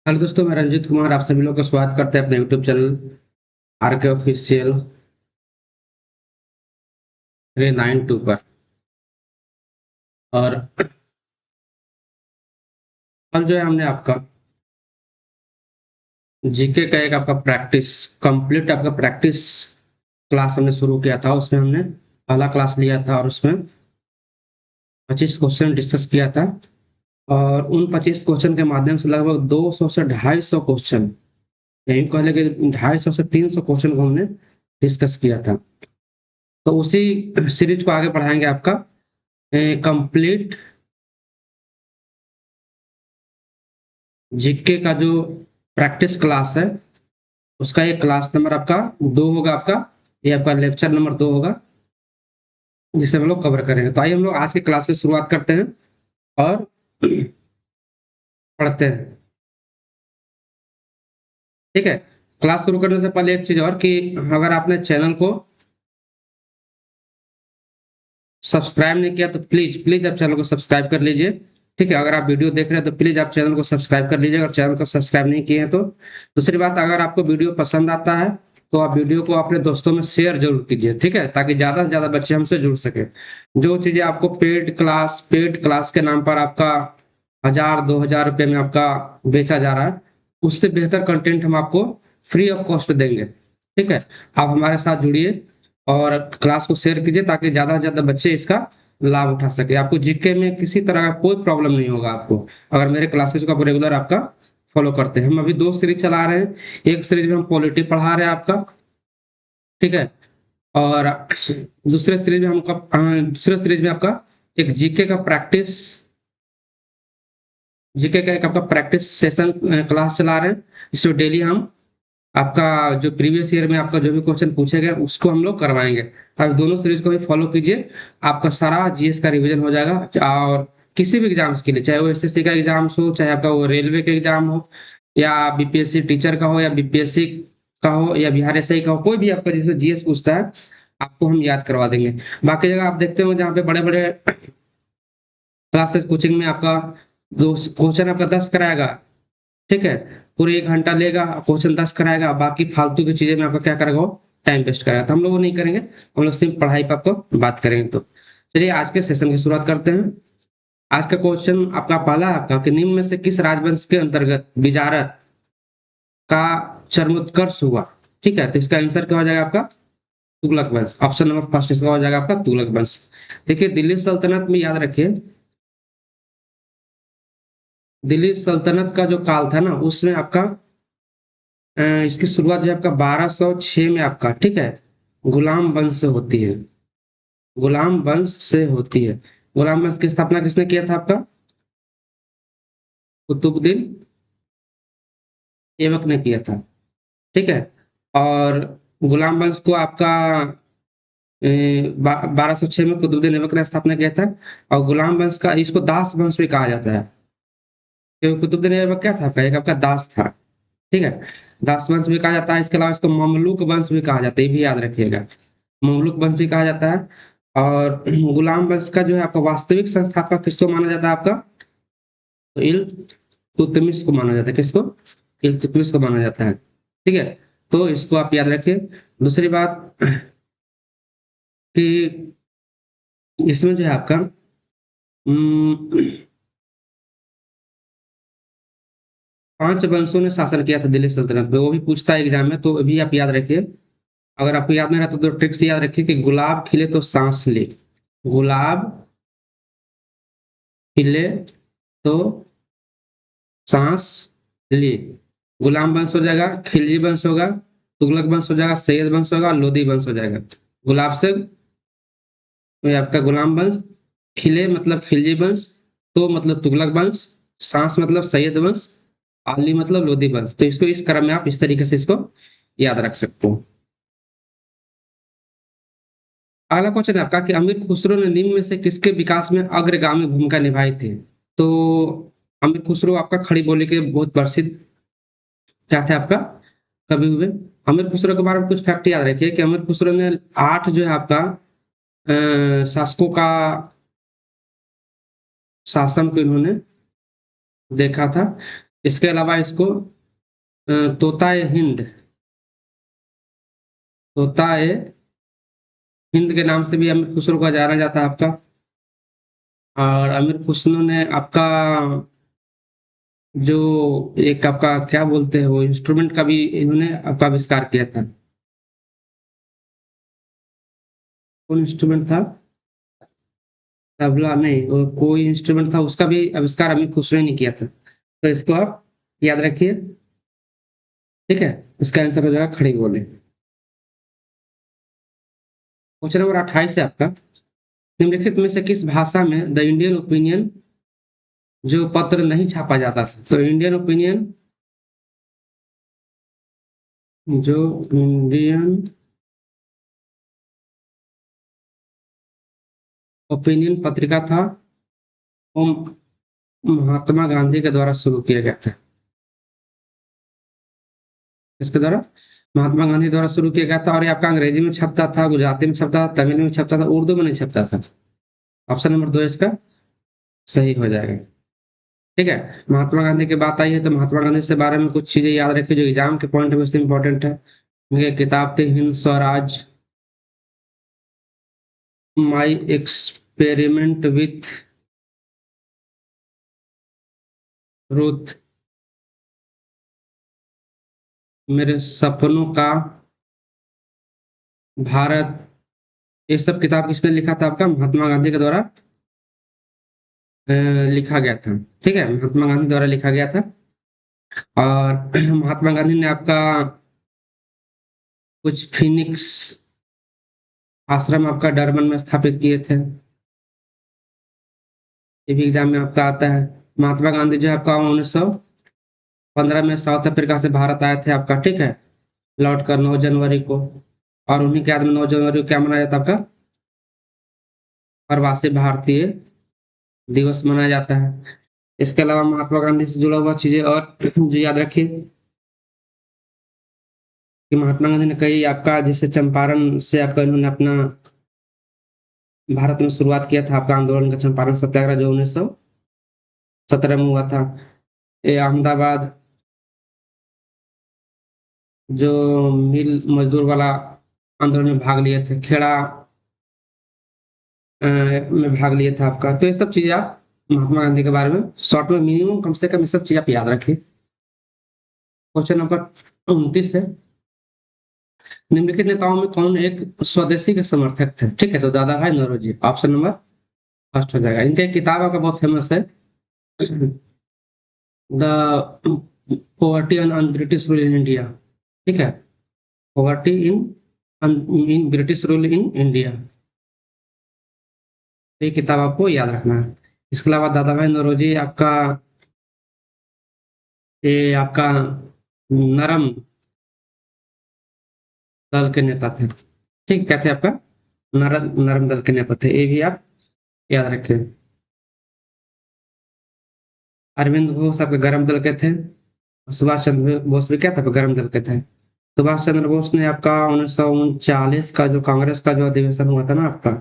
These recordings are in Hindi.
हेलो दोस्तों, मैं रंजीत कुमार आप सभी लोग का स्वागत करते हैं अपने यूट्यूब चैनल आरके ऑफिशियल 392 पर। और कल जो है हमने आपका जीके का एक आपका प्रैक्टिस कंप्लीट आपका प्रैक्टिस क्लास हमने शुरू किया था। उसमें हमने पहला क्लास लिया था और उसमें 25 क्वेश्चन डिस्कस किया था। और उन 25 क्वेश्चन के माध्यम से लगभग 200 से 250 क्वेश्चन, यही कह लें कि 250 से 300 क्वेश्चन को हमने डिस्कस किया था। तो उसी सीरीज को आगे बढ़ाएंगे आपका कंप्लीट जीके का जो प्रैक्टिस क्लास है उसका ये क्लास नंबर आपका 2 होगा। आपका ये आपका लेक्चर नंबर 2 होगा जिसे हम लोग कवर करेंगे। तो आइए हम लोग आज की क्लास की शुरुआत करते हैं और पढ़ते हैं। ठीक है। क्लास शुरू करने से पहले एक चीज और कि अगर आपने चैनल को सब्सक्राइब नहीं किया तो प्लीज प्लीज आप चैनल को सब्सक्राइब कर लीजिए। ठीक है। अगर आप वीडियो देख रहे हैं तो प्लीज आप चैनल को सब्सक्राइब कर लीजिए अगर चैनल को सब्सक्राइब नहीं किए हैं तो। दूसरी बात, अगर आपको वीडियो पसंद आता है तो आप वीडियो को अपने दोस्तों में शेयर जरूर कीजिए। ठीक है, ताकि ज्यादा से ज्यादा बच्चे हमसे जुड़ सके। जो चीजें आपको पेड क्लास के नाम पर आपका 1000 2000 रुपए में आपका बेचा जा रहा है, उससे बेहतर कंटेंट हम आपको फ्री ऑफ कॉस्ट देंगे। ठीक है। आप हमारे साथ जुड़िए और क्लास को शेयर कीजिए ताकि ज्यादा से ज्यादा बच्चे इसका लाभ उठा सके। आपको जीके में किसी तरह का कोई प्रॉब्लम नहीं होगा आपको, अगर मेरे क्लासेस को आप रेगुलर आपका फॉलो करते हैं। हम अभी 2 सीरीज चला रहे हैं। एक सीरीज में हम पॉलिटी पढ़ा रहे हैं आपका। ठीक है। और दूसरे सीरीज में आपका एक जीके का प्रैक्टिस जीके का एक आपका प्रैक्टिस सेशन क्लास चला रहे हैं, जिसमें डेली हम आपका जो प्रीवियस ईयर में आपका जो भी क्वेश्चन पूछे गए उसको हम लोग करवाएंगे। आप दोनों सीरीज को भी फॉलो कीजिए, आपका सारा जीएस का रिवीजन हो जाएगा। और किसी भी एग्जाम्स के लिए, चाहे वो एसएससी का एग्जाम्स हो, चाहे आपका वो रेलवे का एग्जाम हो, या बीपीएससी टीचर का हो, या बीपीएससी का हो, या बिहार एसआई का हो, कोई भी आपका जिसमें जीएस पूछता है आपको हम याद करवा देंगे। बाकी जगह आप देखते हो जहाँ पे बड़े बड़े क्लासेस कोचिंग में आपका दो क्वेश्चन आपका 10 कराएगा। ठीक है। पूरे 1 घंटा लेगा, क्वेश्चन 10 कराएगा, बाकी फालतू की चीजें में आपका क्या करेगा, वो टाइम वेस्ट करेगा। तो हम लोग वो नहीं करेंगे, हम लोग सिर्फ पढ़ाई पर आपको बात करेंगे। तो चलिए आज के सेशन की शुरुआत करते हैं। आज का क्वेश्चन आपका पहला है आपका कि निम्न में से किस राजवंश के अंतर्गत बिजारत का चरमोत्कर्ष हुआ। ठीक है। तो इसका आंसर क्या हो जाएगा आपका तुगलक वंश। ऑप्शन नंबर फर्स्ट इसका हो जाएगा आपका तुगलक वंश। देखिए, दिल्ली सल्तनत में याद रखिए, दिल्ली सल्तनत का जो काल था ना उसमें आपका इसकी शुरुआत जो है आपका 1206 में आपका, ठीक है, गुलाम वंश से होती है। गुलाम वंश से होती है। गुलाम वंश की स्थापना किसने किया था आपका? कुतुबुद्दीन ऐबक ने किया था। ठीक है। और गुलाम वंश को आपका 1206 में कुतुबुद्दीन ऐबक ने स्थापना किया था। और गुलाम वंश का इसको दास वंश भी कहा जाता है, क्योंकि कुतुबुद्दीन ऐबक क्या था आपका, एक आपका दास था। ठीक है। दास वंश भी कहा जाता है। इसके अलावा इसको ममलूक वंश भी कहा जाता है, ये भी याद रखिएगा। ममलूक वंश भी कहा जाता है। और गुलाम वंश का जो है आपका वास्तविक संस्थापक किसको माना जाता है आपका? तो इल्तुतमिश को माना जाता है। किसको? इल्तुतमिश को माना जाता है। ठीक है। तो इसको आप याद रखिए। दूसरी बात कि इसमें जो है आपका 5 वंशों ने शासन किया था दिल्ली सल्तनत में, वो भी पूछता है एग्जाम में, तो अभी आप याद रखिए। अगर आपको याद नहीं रहता तो ट्रिक से याद रखिए कि गुलाब खिले तो सांस ले। गुलाब खिले तो सांस ली। गुलाम वंश हो जाएगा, खिलजी वंश होगा, तुगलक वंश हो जाएगा, सैयद वंश होगा, लोधी वंश हो जाएगा। गुलाब से ये आपका गुलाम वंश, खिले मतलब खिलजी वंश, तो मतलब तुगलक वंश, सांस मतलब सैयद वंश, आली मतलब लोधी वंश। तो इसको इस क्रम में आप इस तरीके से इसको याद रख सकते हो। अगला क्वेश्चन है आपका कि अमीर खुसरो ने निम्न में से किसके विकास में अग्रगामी भूमिका निभाई थी। तो अमीर खुसरो आपका खड़ी बोली के बहुत प्रसिद्ध क्या थे आपका कवि हुए। अमीर खुसरो के बारे में कुछ फैक्ट याद रखिए कि अमीर खुसरो ने 8 जो है आपका शासकों का शासन को इन्होंने देखा था। इसके अलावा इसको तोताए हिंद, तोताए हिंद के नाम से भी अमीर खुसरो को जाना जाता है आपका। और अमीर खुसरो ने आपका जो एक आपका क्या बोलते हैं वो इंस्ट्रूमेंट का भी इन्होंने आपका आविष्कार किया था। कौन इंस्ट्रूमेंट था? तबला नहीं, वो कोई इंस्ट्रूमेंट था, उसका भी आविष्कार अमीर खुसरो ने किया था। तो इसको आप याद रखिए। ठीक है, इसका आंसर हो जाएगा खड़ी बोली। क्वेश्चन नंबर 28 है आपका, निम्नलिखित में से किस भाषा में द इंडियन ओपिनियन जो पत्र नहीं छापा जाता था? तो इंडियन ओपिनियन, जो इंडियन ओपिनियन पत्रिका था वो महात्मा गांधी के द्वारा शुरू किया गया था। इसके द्वारा, महात्मा गांधी द्वारा शुरू किया गया था। और ये आपका अंग्रेजी में छपता था, गुजराती में छपता था, तमिल में छपता था, उर्दू में नहीं छपता था। ऑप्शन नंबर 2 इसका सही हो जाएगा। ठीक है, महात्मा गांधी की बात आई है तो महात्मा गांधी से बारे में कुछ चीजें याद रखिए जो एग्जाम के पॉइंट ऑफ व्यू से इंपॉर्टेंट है। उनकी किताब थी Hind Swaraj, my experiment with truth, मेरे सपनों का भारत, ये सब किताब किसने लिखा था? आपका महात्मा गांधी के द्वारा लिखा गया था। ठीक है, महात्मा गांधी द्वारा लिखा गया था। और महात्मा गांधी ने आपका कुछ फिनिक्स आश्रम आपका डरबन में स्थापित किए थे। ये भी एग्जाम में आपका आता है। महात्मा गांधी जो है आपका 1915 में साउथ अफ्रीका से भारत आए थे आपका। ठीक है, लौट कर 9 जनवरी को। और उन्हीं के याद में 9 जनवरी को क्या मनाया जाता है आपका? प्रवासी भारतीय दिवस मनाया जाता है। इसके अलावा महात्मा गांधी से जुड़ा हुआ चीजें और जो याद रखिए कि महात्मा गांधी ने कई आपका जैसे चंपारण से आपका इन्होंने अपना भारत में शुरुआत किया था आपका आंदोलन का, चंपारण सत्याग्रह जो 1917 में हुआ था। ये अहमदाबाद जो मिल मजदूर वाला आंदोलन में भाग लिए थे, खेड़ा में भाग लिया था आपका। तो ये सब चीजें आप महात्मा गांधी के बारे में शॉर्ट में मिनिमम कम से कम ये सब चीज आप याद रखिए। क्वेश्चन नंबर 29 है, निम्नलिखित नेताओं में कौन एक स्वदेशी के समर्थक थे? ठीक है, तो दादा भाई नौरोजी ऑप्शन नंबर फर्स्ट हो जाएगा। इनका एक किताब आपका बहुत फेमस है, the poverty and British rule in India. ठीक है, poverty in British rule in India, ये किताब आपको याद रखना है। इसके अलावा दादा भाई नौरोजी आपका ये आपका नरम दल के नेता थे। ठीक, क्या थे आपका? नरम नरम दल के नेता थे, ये भी आप याद रखें। अरविंद घोष आपके गरम दल के थे। सुभाष चंद्र बोस भी क्या था? गरम दल के थे। सुभाष चंद्र बोस ने आपका 1939 का जो कांग्रेस का जो अधिवेशन हुआ था ना आपका,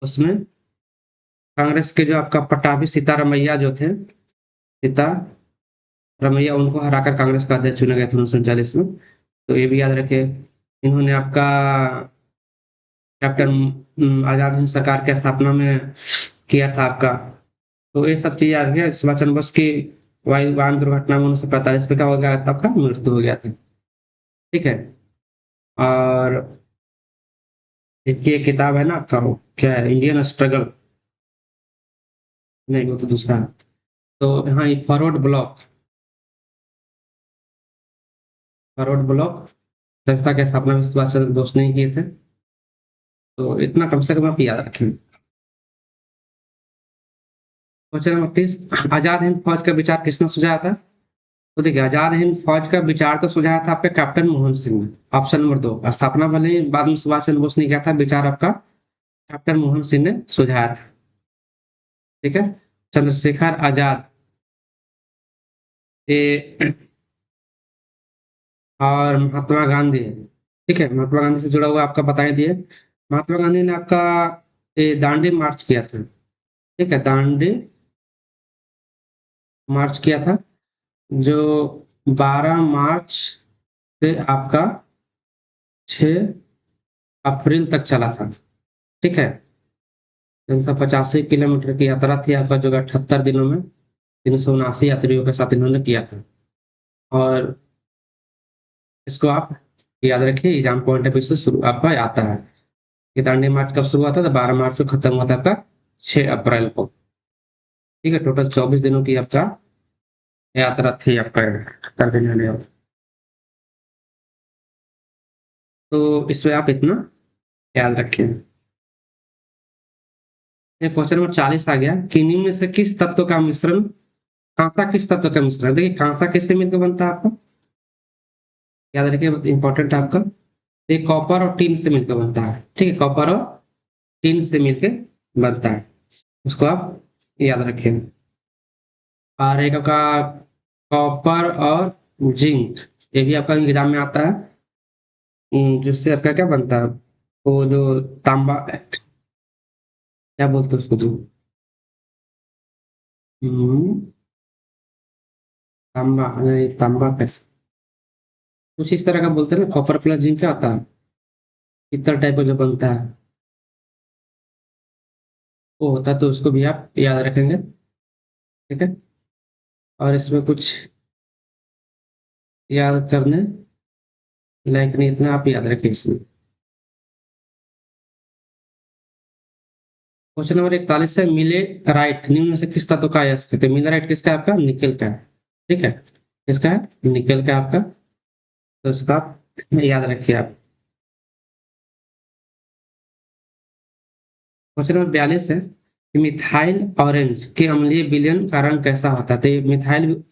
उसमें कांग्रेस के जो आपका पट्टाभी सीतारमैया जो थे, सीता रमैया, उनको हराकर कांग्रेस का अध्यक्ष चुने गए थे 1939 में। तो ये भी याद रखे। इन्होंने आपका कैप्टन आजाद हिंद सरकार की स्थापना में किया था आपका। तो ये सब चीज याद रखिए। सुभाष चंद्र बोस की वाहन दुर्घटना में 1945 में क्या हो गया था? आपका मृत्यु हो गया था। ठीक है, और एक ये किताब है ना आपका, वो क्या है? इंडियन स्ट्रगल, नहीं वो तो दूसरा है। तो हाँ, ये फॉरवर्ड ब्लॉक संस्था की स्थापना में सुभाष चंद्र बोस ने ही किए थे। तो इतना कम से कम आप याद रखें। क्वेश्चन नंबर 30, आजाद हिंद फौज का विचार किसने सुझाया था? तो देखिए, आजाद हिंद फौज का विचार तो सुझाया था आपके कैप्टन मोहन सिंह ने। ऑप्शन नंबर 2, स्थापना भले ही बाद में सुभाष चंद्र बोस ने किया था, विचार आपका कैप्टन मोहन सिंह ने सुझाया था। ठीक है, चंद्रशेखर आजाद ये और महात्मा गांधी। ठीक है, महात्मा गांधी से जुड़ा हुआ आपका बताए दिए। महात्मा गांधी ने आपका ये दांडी मार्च किया था। ठीक है, दांडी मार्च किया था, जो 12 मार्च से आपका 6 अप्रैल तक चला था। ठीक है? 385 किलोमीटर की यात्रा थी आपका, जो 78 दिनों में 379 यात्रियों के साथ इन्होंने किया था। और इसको आप याद रखिए, एग्जाम पॉइंट ऑफ व्यू से शुरू आपका आता है। ये दांडी मार्च कब शुरू हुआ था? तो 12 मार्च को खत्म हुआ था आपका 6 अप्रैल को। ठीक है? टोटल 24 दिनों की आपका यात्रा थी आपका, 78 दिन में। तो इसमें आप इतना याद रखें। ये क्वेश्चन नंबर 40 आ गया कि निम्न में से किस तत्व का मिश्रण, कांसा किस तत्व का मिश्रण है? देखिए, कांसा किससे मिलकर बनता है आपका, याद रखिए, इंपॉर्टेंट है आपका। ये कॉपर और टीन से मिलकर बनता है। ठीक है? कॉपर और टीन से मिलकर बनता है, उसको आप याद रखें। और एक आपका कॉपर और जिंक, ये भी आपका एग्जाम में आता है। जिससे आपका क्या बनता है, वो जो तांबा, क्या बोलते हैं उसको, जो हम्म, तांबा नहीं, तांबा कैसे, कुछ इस तरह का बोलते हैं ना, कॉपर प्लस जिंक क्या होता है, इतना टाइप का जो बनता है वो होता है, तो उसको भी आप याद रखेंगे। ठीक है? और इसमें कुछ याद करने लायक नहीं, इतना आप याद रखें इसमें। क्वेश्चन नंबर 41 है, मिले राइट निम्न में से किस तत्व का अयस्क है? तो मिले राइट किसका है? आपका निकेल का है। ठीक है? किसका है? निकेल का है आपका। तो इसका आप याद रखिए आप। क्वेश्चन नंबर 42 है कि मिथाइल ऑरेंज के अम्लीय विलयन का रंग कैसा होता है? तो ये मिथाइल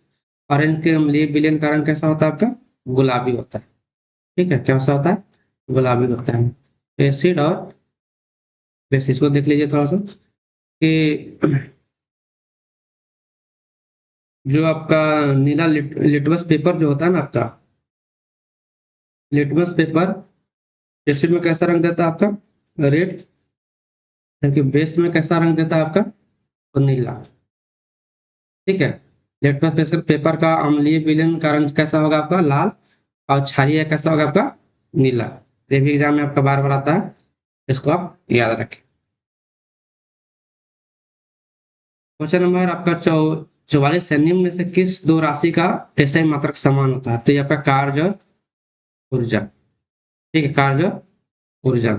ऑरेंज के अम्लीय विलयन का रंग कैसा होता है आपका? गुलाबी होता है। ठीक है? कैसा होता है? गुलाबी होता है। एसिड और बेसिस को देख लीजिए थोड़ा सा, कि जो आपका नीला लिटमस पेपर जो होता है ना आपका, लिटमस पेपर एसिड में कैसा रंग देता है आपका? रेड। जबकि बेस में कैसा रंग देता है आपका? तो नीला। ठीक है? लिटमस पेपर पेपर का अम्लीय विलयन का रंग कैसा होगा आपका? लाल। और क्षारीय कैसा होगा आपका? नीला। ये भी एग्जाम में आपका बार बार आता है, इसको आप याद रखें। क्वेश्चन नंबर आपका 44 है, निम्न में से किस दो राशि का SI मात्रक समान होता है? तो ये आपका कार्य और ऊर्जा। ठीक है? कार्य और ऊर्जा,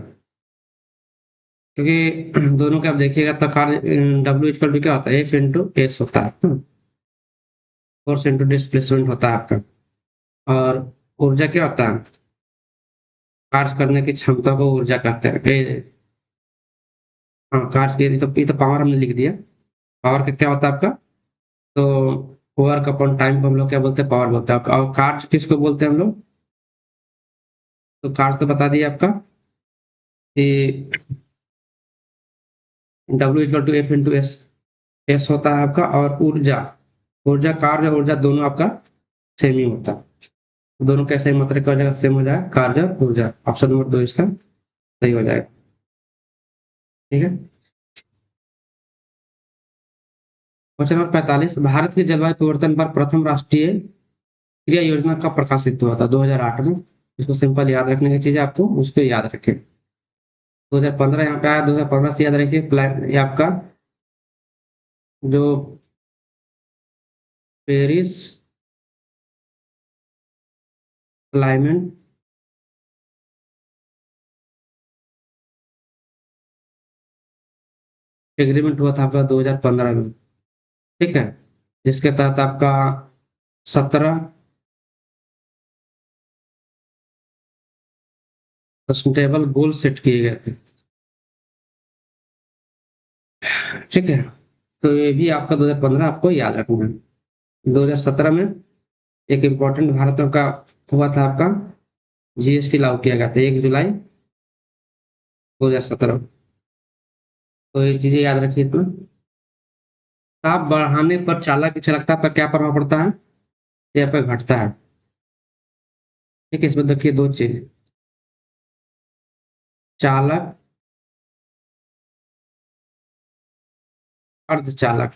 क्योंकि दोनों का आप देखिएगा तो कार्य W इक्वल टू क्या होता है? F इंटू एस होता है, फोर्स इंटू डिस्प्लेसमेंट होता है आपका। और ऊर्जा क्या होता है? कार्य करने की क्षमता को ऊर्जा कहते हैं। हाँ, कार्य की, ये तो पावर हमने लिख दिया। पावर का क्या होता है आपका? तो वर्क अपॉन टाइम को हम लोग क्या बोलते हैं? पावर बोलते हैं। और कार्य किसको बोलते हैं हम लोग? तो कार्य तो बता दिया आपका कि W equal to F into S. S होता है आपका। और ऊर्जा, ऊर्जा कार्य और ऊर्जा दोनों आपका सेम ही होता है। दोनों कैसे मतलब की वजह सेम हो जाए, कार्य और ऊर्जा। ऑप्शन नंबर 2 इसका सही हो जाएगा। ठीक है? क्वेश्चन नंबर 45, भारत की जलवायु परिवर्तन पर प्रथम राष्ट्रीय क्रिया योजना कब प्रकाशित हुआ था? 2008 में। इसको सिंपल याद रखने की चीज है, आपको उसको याद रखें। 2015 यहाँ पे आया, 2015 से याद रखिए। प्लान ये आपका जो पेरिस क्लाइमेट एग्रीमेंट हुआ था आपका 2015 में। ठीक है? जिसके तहत आपका 17 सस्टेनेबल गोल सेट किए गए थे। ठीक है? तो ये भी आपका 2015 आपको याद रखना है। 2017 में एक इम्पोर्टेंट भारत का हुआ था आपका, GST लागू किया गया था 1 जुलाई 2017। तो ये चीजें याद रखिए इसमें। ताप बढ़ाने पर चालक चालकता पर क्या प्रभाव पड़ता है? ये पर घटता है। ठीक है? इसमें देखिए दो चीज, चालक, अर्धचालक।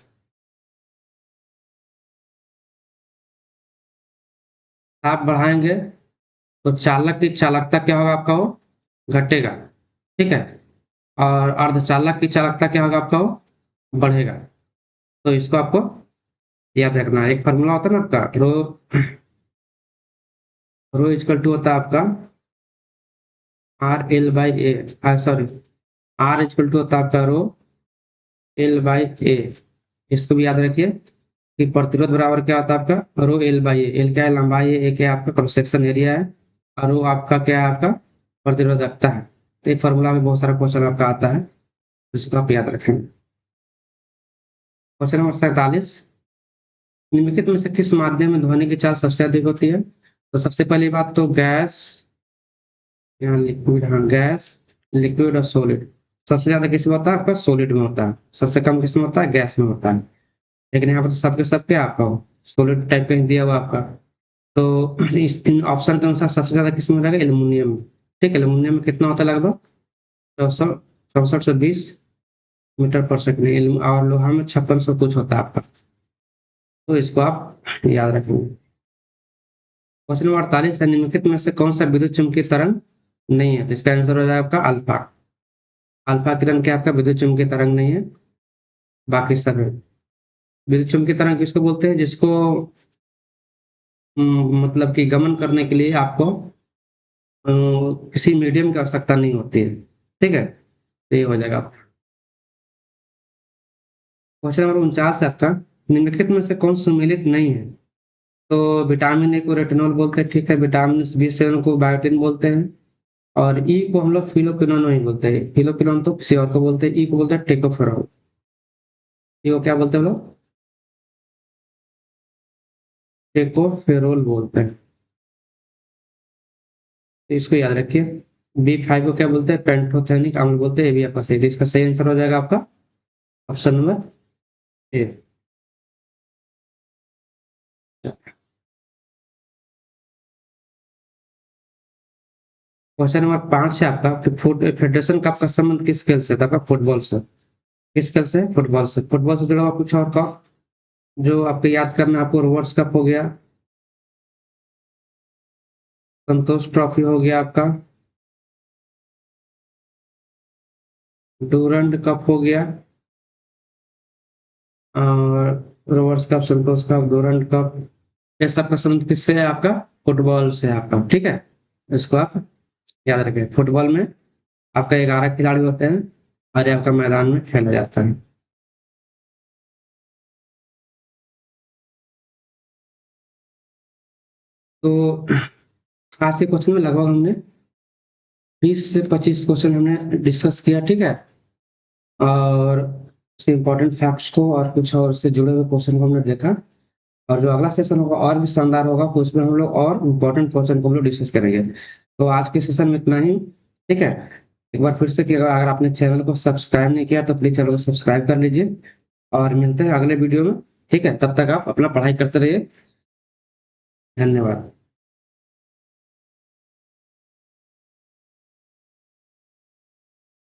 आप बढ़ाएंगे तो चालक की चालकता क्या होगा आपका, वो घटेगा। ठीक है। और अर्धचालक की चालकता क्या होगा आपका, वो बढ़ेगा। तो इसको आपको याद रखना है। एक फार्मूला होता है ना आपका, रो रो इक्वल टू होता है आपका R L by A, sorry, R equal to होता है आपका रो एल बाई ए। इसको भी याद रखिए कि प्रतिरोध बराबर क्या होता है आपका, rho L by A. L क्या है, लंबाई है, ए क्या है आपका क्रॉस सेक्शन एरिया है, और रो आपका क्या है, आपका प्रतिरोधकता है। तो ये फॉर्मूला में बहुत सारा क्वेश्चन आपका आता है, इसको आप याद रखेंगे। क्वेश्चन नंबर 47, निम्नलिखित में से किस माध्यम में ध्वनि की चाल सबसे अधिक होती है। तो सबसे पहली बात तो गैस, यहाँ लिक्विड, हाँ गैस, लिक्विड और सॉलिड। सबसे ज्यादा किस में होता है आपका, सॉलिड में होता है। सबसे कम किस में होता है, गैस में होता है। लेकिन यहाँ पर तो सबके सब क्या आपका सॉलिड टाइप का ही दिया हुआ आपका। तो इस इन ऑप्शन के अनुसार सबसे ज्यादा किस में हो जाएगा, एल्यूमिनियम में। ठीक है, एल्यूमिनियम में कितना होता है, लगभग 6420 मीटर पर सेकंड। और लोहा में 5600 कुछ होता है आपका। तो इसको आप याद रखेंगे। क्वेश्चन नंबर 48 है, निम्नलिखित में से कौन सा विद्युत चुम्बकीय तरंग नहीं है। तो इसका आंसर हो जाएगा आपका अल्फा। अल्फा किरण क्या आपका विद्युत चुम्बकीय तरंग नहीं है, बाकी सब है। विद्युत चुम्बकीय तरंग किसको बोलते हैं, जिसको मतलब कि गमन करने के लिए आपको किसी मीडियम की आवश्यकता नहीं होती है। ठीक है, तो ये हो जाएगा। क्वेश्चन नंबर 49 है आपका, निम्नलिखित में से कौन सुमेलित नहीं है। तो विटामिन ए को रेटिनॉल बोलते हैं। ठीक है, विटामिन B7 को बायोटिन बोलते हैं। और ई को हम लोग फिलोक्विनोन नहीं बोलते हैं। फिलोक्विनोन तो किसी और को बोलते हैं। ई को बोलते हैं टेकोफेरॉल। ई को क्या बोलते हैं हम लोग, टेकोफेरोल बोलते हैं। तो इसको याद रखिए। B5 को क्या बोलते हैं, पेंटोथेनिक अम्ल बोलते हैं। ये भी आपका सही। तो इसका सही आंसर हो जाएगा आपका option number A. Question number 5 है आपका, कि फुट फेडरेशन कप का संबंध किस खेल से था, आपका फुटबॉल से। किस खेल से, फुटबॉल से। फुटबॉल से जुड़ा हुआ कुछ और का जो आपको याद करना है, आपको रोवर्स कप हो गया, संतोष ट्रॉफी हो गया आपका, डूरंड कप हो गया, और रोवर्स कप, संतोष कप, डूरंड कप। ये सब का संबंध किससे है आपका, फुटबॉल से है आपका। ठीक है, इसको आप याद रखें। फुटबॉल में आपका 11 खिलाड़ी होते हैं, और ये आपका मैदान में खेला जाता है। तो आज के क्वेश्चन में लगभग हमने 20 से 25 क्वेश्चन हमने डिस्कस किया। ठीक है, और इम्पोर्टेंट फैक्ट्स को और कुछ और से जुड़े हुए क्वेश्चन को हमने देखा। और जो अगला सेशन होगा और भी शानदार होगा, तो उसमें हम लोग और इम्पोर्टेंट क्वेश्चन को हम लोग डिस्कस करेंगे। तो आज के सेशन में इतना ही। ठीक है, एक बार फिर से कि अगर आपने चैनल को सब्सक्राइब नहीं किया तो प्लीज चैनल को सब्सक्राइब कर लीजिए, और मिलते हैं अगले वीडियो में। ठीक है, तब तक आप अपना पढ़ाई करते रहिए। धन्यवाद।